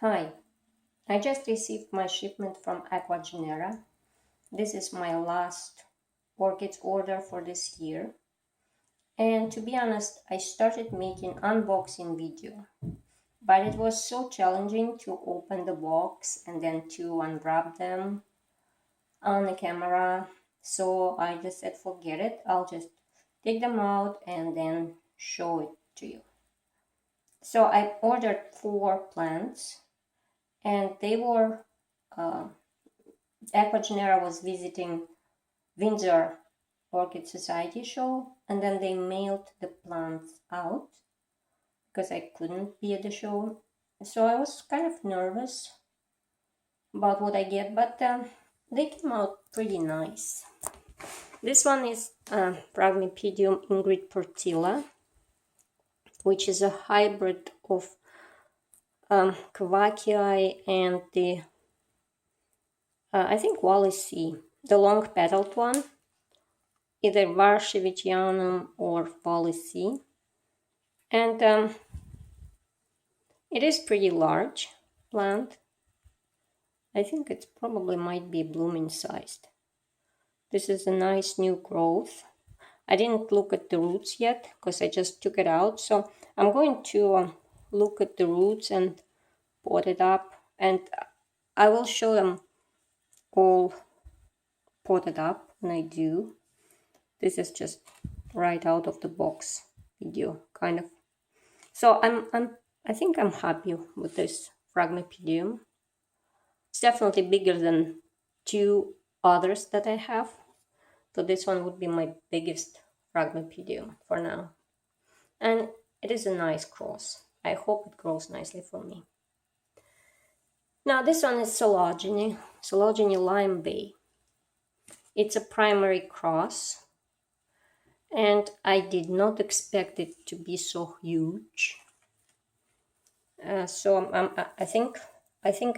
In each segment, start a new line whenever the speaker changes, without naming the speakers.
Hi, I just received my shipment from Ecuagenera. This is my last orchids order for this year. And to be honest, I started making unboxing video, but it was so challenging to open the box and then to unwrap them on the camera. So I just said, forget it. I'll just take them out and then show it to you. So I ordered 4 plants and they were Ecuagenera was visiting Windsor Orchid Society show, and then they mailed the plants out because I couldn't be at the show. So I was kind of nervous about what I get, but they came out pretty nice. This one is Phragmipedium Ingrid Portilla, which is a hybrid of Coelogyne and the I think Wallisii, the long petaled one, either jenischiana or Wallisii. And it is pretty large plant. I think it probably might be blooming sized. This is a nice new growth. I didn't look at the roots yet because I just took it out. So I'm going to look at the roots and pot it up, and I will show them all potted up when I do. This is just right out of the box video, kind of. So I think I'm happy with this Phragmipedium. It's definitely bigger than 2 others that I have. So this one would be my biggest Phragmipedium for now. And it is a nice cross. I hope it grows nicely for me. Now this one is Coelogyne Lyme Bay. It's a primary cross. And I did not expect it to be so huge. So I think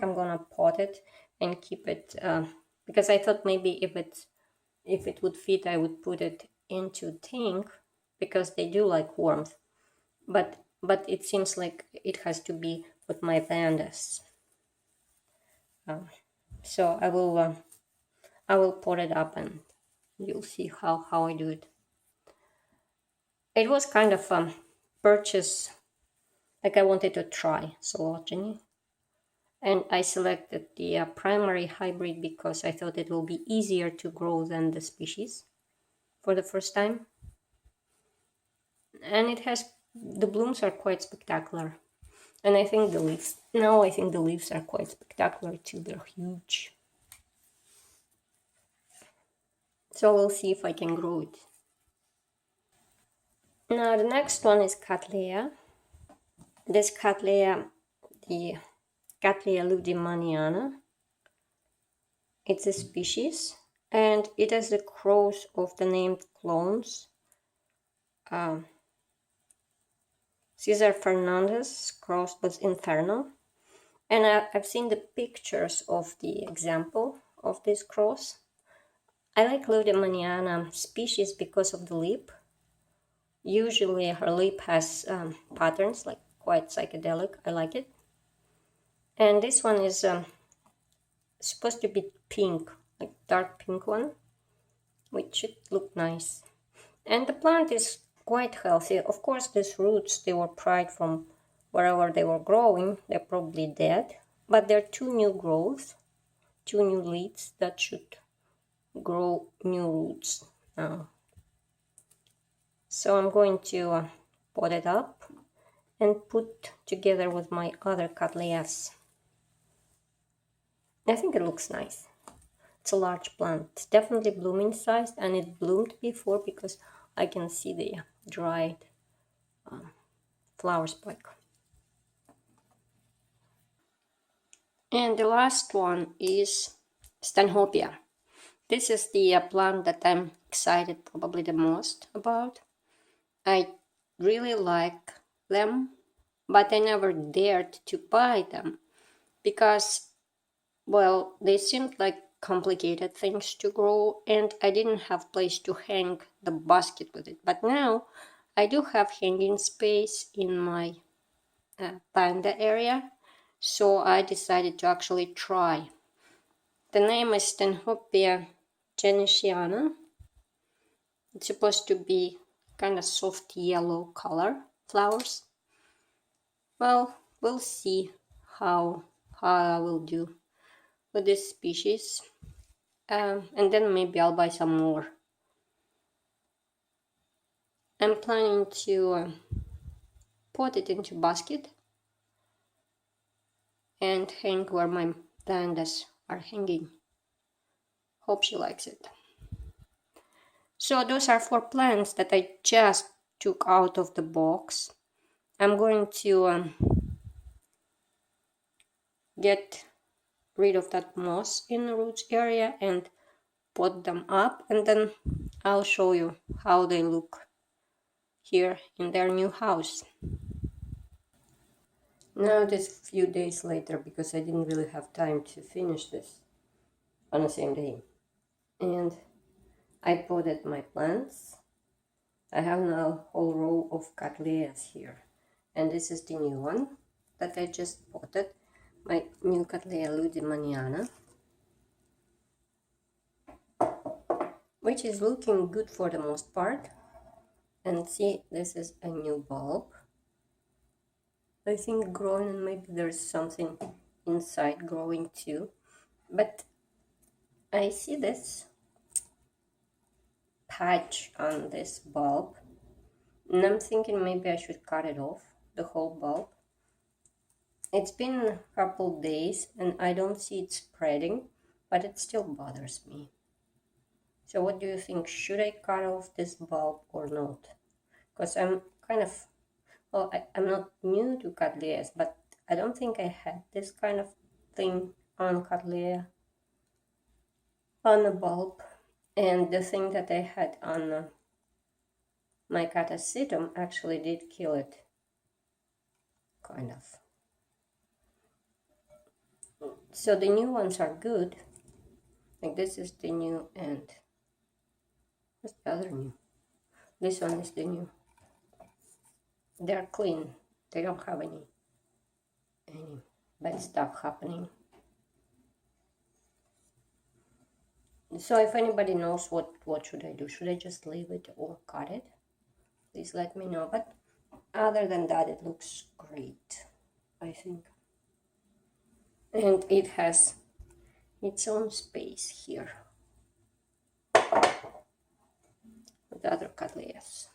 I'm gonna pot it and keep it because I thought maybe if it would fit, I would put it into tank because they do like warmth. But it seems like it has to be with my Fernandez. So I will pot it up and you'll see how I do it. It was kind of a purchase, like I wanted to try Coelogyne. And I selected the primary hybrid because I thought it will be easier to grow than the species for the first time. And the blooms are quite spectacular. And I think the leaves are quite spectacular too. They're huge. So we'll see if I can grow it. Now the next one is Cattleya. This Cattleya, the Cattleya lueddemanniana. It's a species, and it has the cross of the named clones. Cesar Fernandez crossed with Infierno, and I've seen the pictures of the example of this cross. I like lueddemanniana species because of the lip. Usually her lip has patterns, like quite psychedelic. I like it. And this one is supposed to be pink, like dark pink one, which should look nice. And the plant is quite healthy. Of course, these roots, they were pried from wherever they were growing. They're probably dead, but there are 2 new growths, 2 new leads that should grow new roots now. So I'm going to pot it up and put together with my other Cattleyas. I think it looks nice. It's a large plant. It's definitely blooming sized, and it bloomed before because I can see the dried flower spike. And the last one is Stanhopea. This is the plant that I'm excited probably the most about. I really like them, but I never dared to buy them because, well, they seemed like complicated things to grow, and I didn't have place to hang the basket with it. But now I do have hanging space in my panda area, So I decided to actually try. The name is Stanhopea jenischiana. It's supposed to be kind of soft yellow color flowers. Well, we'll see how I will do with this species. And then maybe I'll buy some more. I'm planning to put it into basket and hang where my Fernandez are hanging. Hope she likes it. So those are 4 plants that I just took out of the box. I'm going to get rid of that moss in the roots area and pot them up, and then I'll show you how they look here in their new house. Now it is a few days later because I didn't really have time to finish this on the same day. And I potted my plants. I have now a whole row of Cattleyas here. And this is the new one that I just potted. My new Cattleya lueddemanniana, which is looking good for the most part. And see, this is a new bulb. I think growing, and maybe there's something inside growing too. But I see this patch on this bulb, and I'm thinking maybe I should cut it off, the whole bulb. It's been a couple days and I don't see it spreading, but it still bothers me. So what do you think? Should I cut off this bulb or not? Because I'm kind of, well, I'm not new to Cattleyas, but I don't think I had this kind of thing on Cattleya, on the bulb. And the thing that I had on my Catasetum actually did kill it, kind of. So the new ones are good. Like this is the new, and what's the other new? This one is the new. They're clean. They don't have any bad stuff happening. So if anybody knows what should I do? Should I just leave it or cut it? Please let me know. But other than that, it looks great, I think. And it has its own space here with other Cattleyas.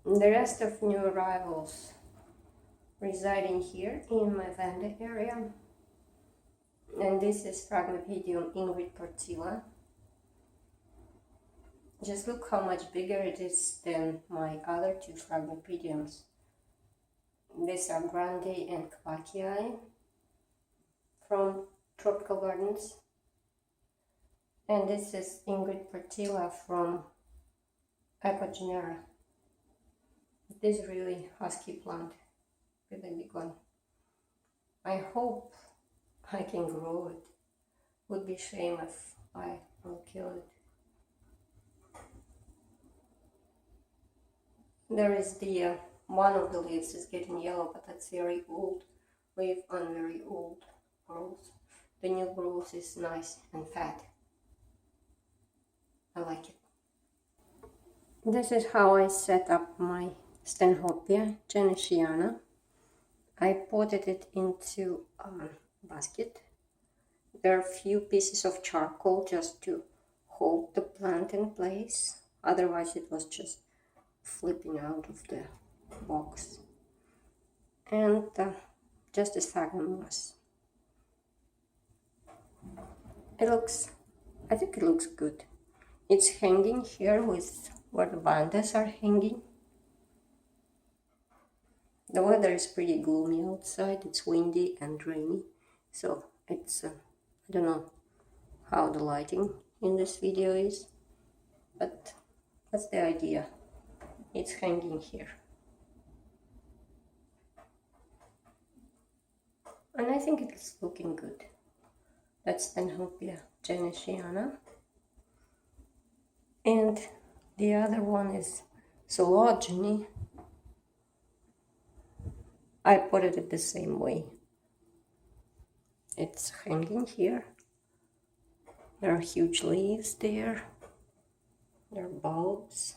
The rest of new arrivals residing here in my Vanda area. And this is Phragmipedium Ingrid Portilla. Just look how much bigger it is than my other 2 Phragmipediums. These are Grande and Coelogyne from Tropical Gardens. And this is Ingrid Portilla from Ecuagenera. This is really husky plant, really big one. I hope I can grow it. Would be a shame if I will kill it. There is the one of the leaves is getting yellow, but that's very old leaf on very old growth. The new growth is nice and fat. I like it. This is how I set up my Stanhopea jenischiana. I potted it into a basket. There are a few pieces of charcoal just to hold the plant in place. Otherwise it was just flipping out of the box. And just as sphagnum moss. I think it looks good. It's hanging here with where the Vandas are hanging. The weather is pretty gloomy outside. It's windy and rainy, so it's I don't know how the lighting in this video is, but that's the idea. It's hanging here, and I think it's looking good. That's Stanhopea jenischiana, and the other one is Coelogyne I put it the same way. It's hanging here. There are huge leaves there. There are bulbs.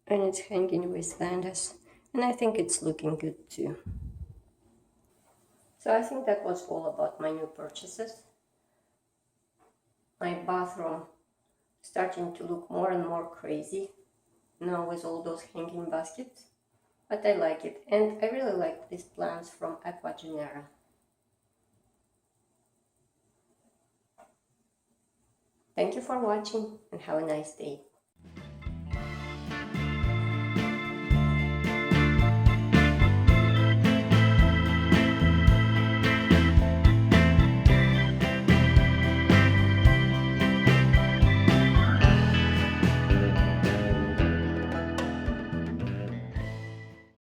And it's hanging with Fernandez. And I think it's looking good too. So I think that was all about my new purchases. My bathroom starting to look more and more crazy now with all those hanging baskets. But I like it, and I really like these plants from Ecuagenera. Thank you for watching and have a nice day.